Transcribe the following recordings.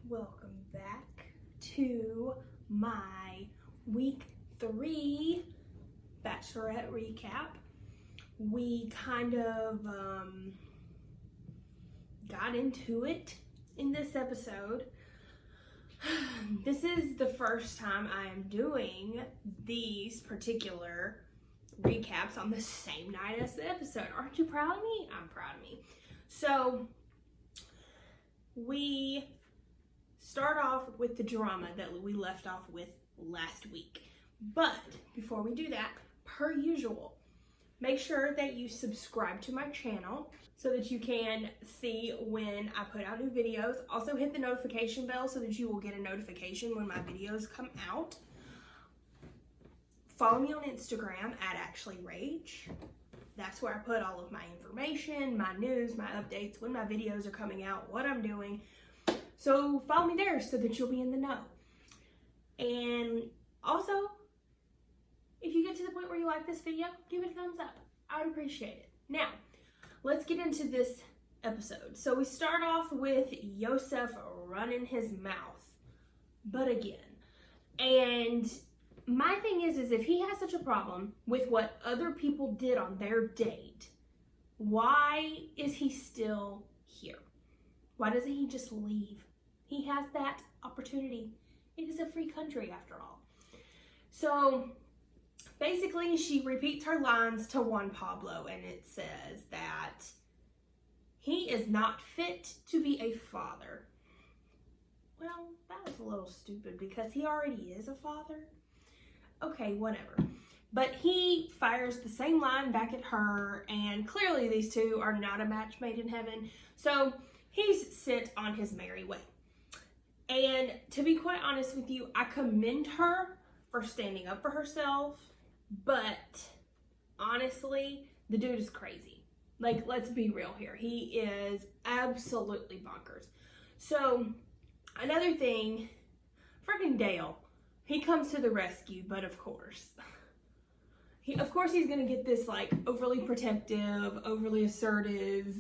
welcome back to my week 3 Bachelorette recap. We kind of got into it in this episode. This is the first time I am doing these particular recaps on the same night as the episode. Aren't you proud of me? I'm proud of me. So we start off with the drama that we left off with last week. But before we do that, per usual, make sure that you subscribe to my channel so that you can see when I put out new videos. Also hit the notification bell so that you will get a notification when my videos come out. Follow me on Instagram at @ActuallyRage. That's where I put all of my information, my news, my updates, when my videos are coming out, what I'm doing. So follow me there so that you'll be in the know. And also, if you get to the point where you like this video, give it a thumbs up. I would appreciate it. Now, let's get into this episode. So we start off with Yosef running his mouth, but again. And my thing is if he has such a problem with what other people did on their date, why is he still here? Why doesn't he just leave? He has that opportunity. It is a free country after all. So basically she repeats her lines to Juan Pablo, and it says that he is not fit to be a father. Well, that's a little stupid because he already is a father. Okay, whatever. But he fires the same line back at her, and clearly these two are not a match made in heaven. So he's sent on his merry way. And to be quite honest with you, I commend her for standing up for herself, but honestly, the dude is crazy. Like, let's be real here. He is absolutely bonkers. So another thing, freaking Dale, he comes to the rescue, but of course he's gonna get this like overly protective, overly assertive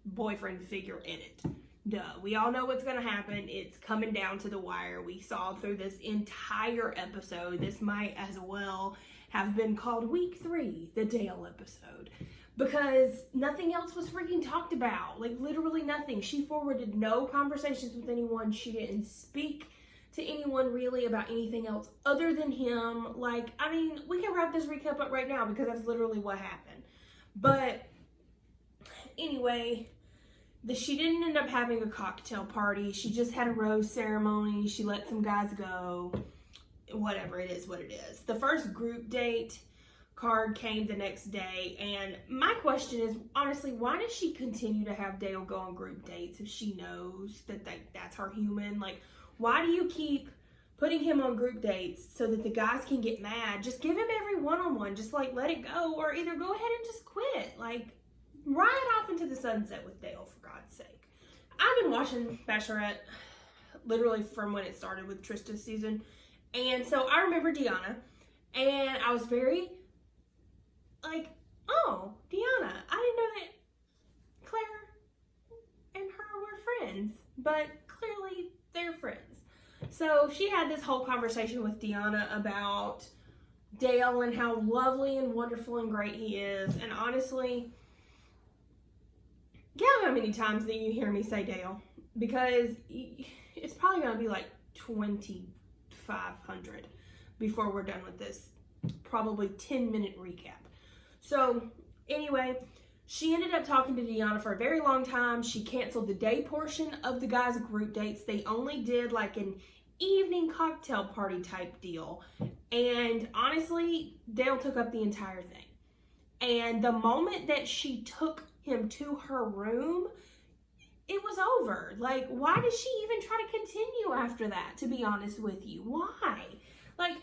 boyfriend figure in it. Duh, we all know what's gonna happen. It's coming down to the wire. We saw through this entire episode. This might as well have been called week 3, the Dale episode, because nothing else was freaking talked about. Like literally nothing. She forwarded no conversations with anyone. She didn't speak to anyone really about anything else other than him. Like, I mean, we can wrap this recap up right now because that's literally what happened. But anyway, she didn't end up having a cocktail party. She just had a rose ceremony. She let some guys go. Whatever, it is what it is. The first group date card came the next day, and my question is, honestly, why does she continue to have Dale go on group dates if she knows that that's her human? Like, why do you keep putting him on group dates so that the guys can get mad? Just give him every one-on-one. Just like let it go, or either go ahead and just quit. Like, ride off into the sunset with Dale, for God's sake. I've been watching Bachelorette literally from when it started with Trista's season. And so I remember Deanna, and I was very like, oh, Deanna, I didn't know that Claire and her were friends, but clearly they're friends. So she had this whole conversation with Deanna about Dale and how lovely and wonderful and great he is. And honestly, guess how many times that you hear me say Dale? Because it's probably going to be like 2,500 before we're done with this probably 10-minute recap. So anyway, she ended up talking to Deanna for a very long time. She canceled the day portion of the guys' group dates. They only did like an evening cocktail party type deal. And honestly, Dale took up the entire thing. And the moment that she took him to her room, it was over. Like, why did she even try to continue after that, to be honest with you? Why? Like,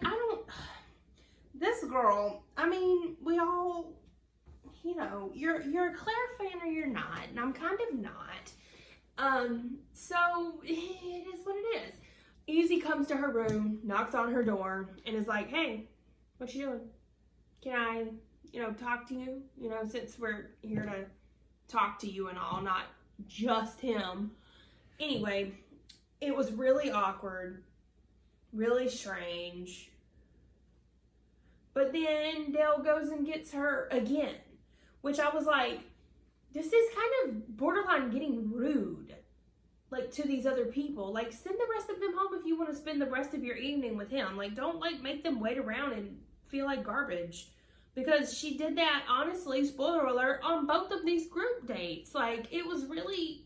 this girl, I mean, we all, you know, you're a Claire fan or you're not, and I'm kind of not. So it is what it is. Easy comes to her room, knocks on her door, and is like, hey, what you doing? Can I, talk to you? Since we're here to talk to you and all, not just him. Anyway, it was really awkward, really strange. But then Dale goes and gets her again, which I was like, this is kind of borderline getting rude, like, to these other people. Like, send the rest of them home if you want to spend the rest of your evening with him. Like, don't, like, make them wait around and feel like garbage. Because she did that, honestly, spoiler alert, on both of these group dates. Like, it was really,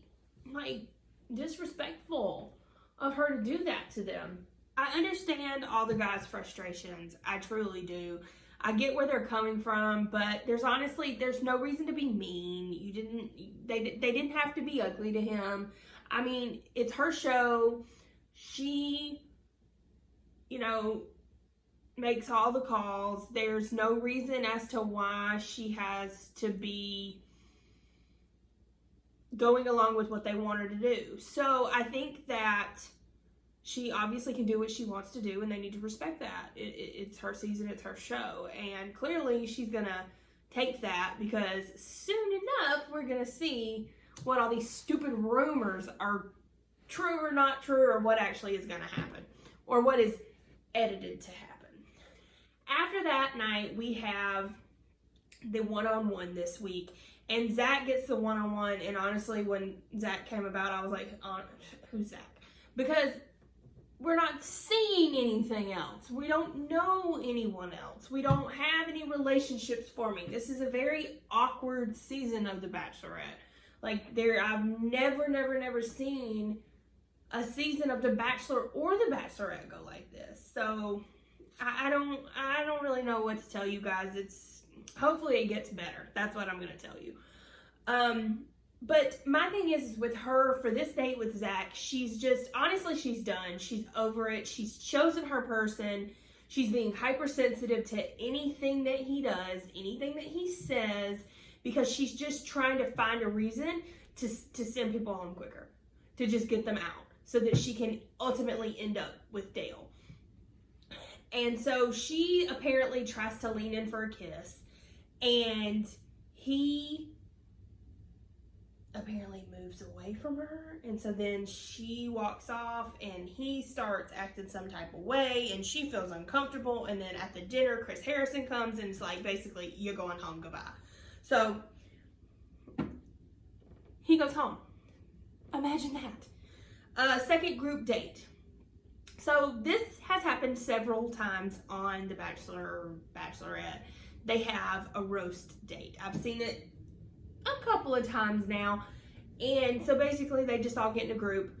like, disrespectful of her to do that to them. I understand all the guys' frustrations. I truly do. I get where they're coming from, but there's no reason to be mean. They didn't have to be ugly to him. I mean, it's her show. She, makes all the calls. There's no reason as to why she has to be going along with what they want her to do. So I think that she obviously can do what she wants to do, and they need to respect that. It's her season, it's her show, and clearly she's gonna take that, because soon enough we're gonna see what all these stupid rumors are true or not true, or what actually is gonna happen, or what is edited to happen. After that night, we have the one-on-one this week, and Zach gets the one-on-one, and honestly, when Zach came about, I was like, who's Zach? Because we're not seeing anything else. We don't know anyone else. We don't have any relationships forming. This is a very awkward season of The Bachelorette. Like, I've never seen a season of The Bachelor or The Bachelorette go like this. So I don't really know what to tell you guys. Hopefully it gets better. That's what I'm gonna tell you. But my thing is with her, for this date with Zach, she's done. She's over it. She's chosen her person. She's being hypersensitive to anything that he does, anything that he says, because she's just trying to find a reason to send people home quicker, to just get them out, so that she can ultimately end up with Dale. And so she apparently tries to lean in for a kiss, and he apparently moves away from her, and so then she walks off, and he starts acting some type of way, and she feels uncomfortable. And then at the dinner, Chris Harrison comes and is like, basically, you're going home, goodbye. So he goes home. Imagine that. Second group date. So this has happened several times on The Bachelor, Bachelorette. They have a roast date. I've seen it a couple of times now. And so basically they just all get in a group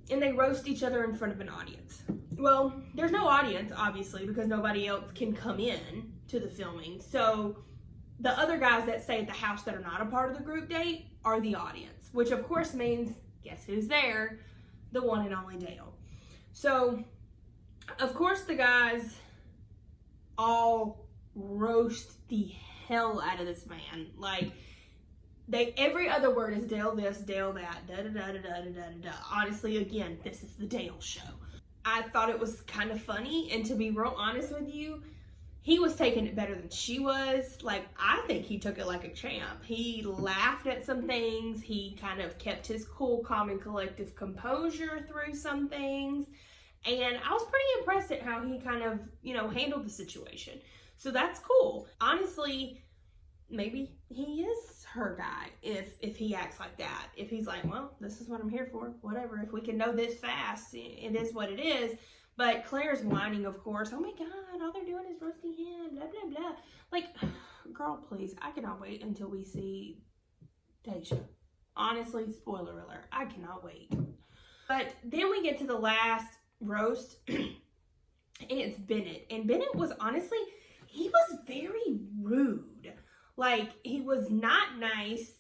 and they roast each other in front of an audience. Well, there's no audience, obviously, because nobody else can come in to the filming. So the other guys that stay at the house that are not a part of the group date are the audience, which of course means, guess who's there? The one and only Dale. So, of course, the guys all roast the hell out of this man. Like, every other word is Dale this, Dale that, da-da-da-da-da-da-da-da. Honestly, again, this is the Dale show. I thought it was kind of funny, and to be real honest with you, he was taking it better than she was. Like, I think he took it like a champ. He laughed at some things. He kind of kept his cool, calm, and collective composure through some things. And I was pretty impressed at how he kind of, handled the situation. So that's cool. Honestly, maybe he is her guy if he acts like that. If he's like, well, this is what I'm here for, whatever. If we can know this fast, it is what it is. But Claire's whining, of course. Oh my God, all they're doing is roasting him, blah, blah, blah. Like, girl, please, I cannot wait until we see Tayshia. Honestly, spoiler alert, I cannot wait. But then we get to the last roast, and it's Bennett. And Bennett was honestly, he was very rude. Like, he was not nice.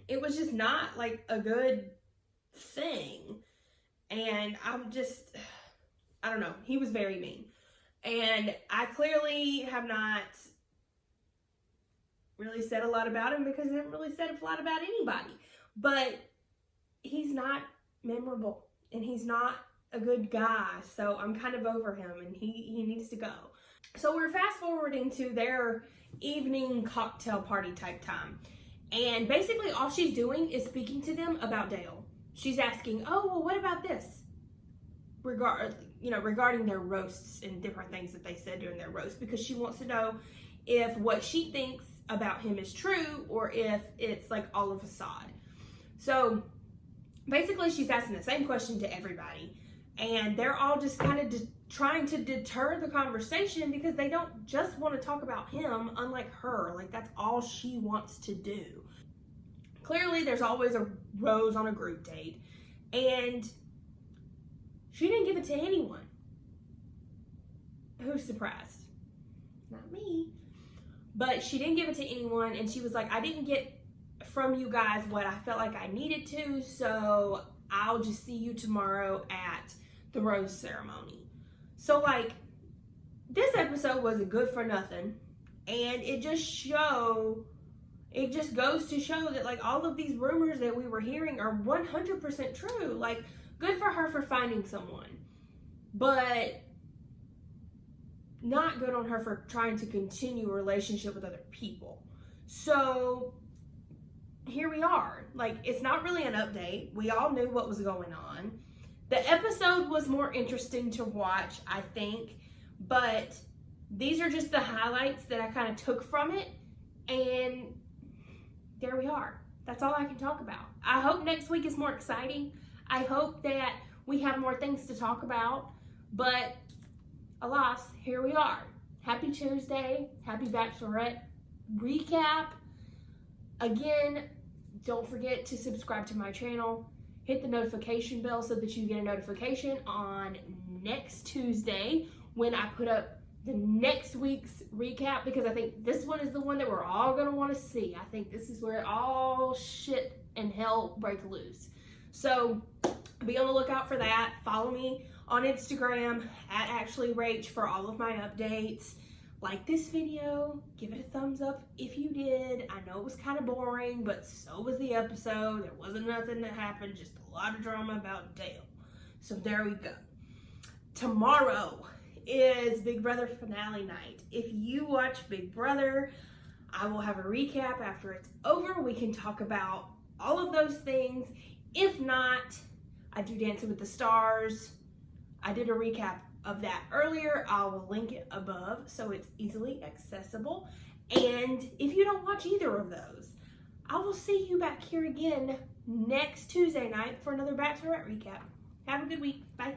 It was just not, like, a good thing. And I don't know. He was very mean. And I clearly have not really said a lot about him because I haven't really said a lot about anybody. But he's not memorable. And he's not a good guy. So I'm kind of over him. And he needs to go. So we're fast forwarding to their evening cocktail party type time. And basically all she's doing is speaking to them about Dale. she's asking, oh, well, what about this? Regarding their roasts and different things that they said during their roast, because she wants to know if what she thinks about him is true or if it's like all a facade. So basically she's asking the same question to everybody, and they're all just kind of trying to deter the conversation because they don't just want to talk about him, unlike her. Like, that's all she wants to do. Clearly there's always a rose on a group date, and she didn't give it to anyone. Who's surprised? Not me. But she didn't give it to anyone, and she was like, I didn't get from you guys what I felt like I needed to, so I'll just see you tomorrow at the rose ceremony. So, like, this episode was a good for nothing, and it just goes to show that, like, all of these rumors that we were hearing are 100% true. Like, good for her for finding someone, but not good on her for trying to continue a relationship with other people. So here we are. Like, it's not really an update. We all knew what was going on. The episode was more interesting to watch, I think, but these are just the highlights that I kind of took from it, and there we are. That's all I can talk about. I hope next week is more exciting. I hope that we have more things to talk about, but alas, here we are. Happy Tuesday. Happy Bachelorette recap. Again, don't forget to subscribe to my channel. Hit the notification bell so that you get a notification on next Tuesday when I put up the next week's recap, because I think this one is the one that we're all going to want to see. I think this is where all shit and hell break loose. So be on the lookout for that. Follow me on Instagram at AshleyRach for all of my updates. Like this video, give it a thumbs up if you did. I know it was kind of boring, but so was the episode. There wasn't nothing that happened, just a lot of drama about Dale. So there we go. Tomorrow is Big Brother finale night. If you watch Big Brother, I will have a recap after it's over. We can talk about all of those things. If not, I do Dancing with the Stars. I did a recap of that earlier. I will link it above so it's easily accessible. And if you don't watch either of those, I will see you back here again next Tuesday night for another Bachelorette recap. Have a good week. Bye.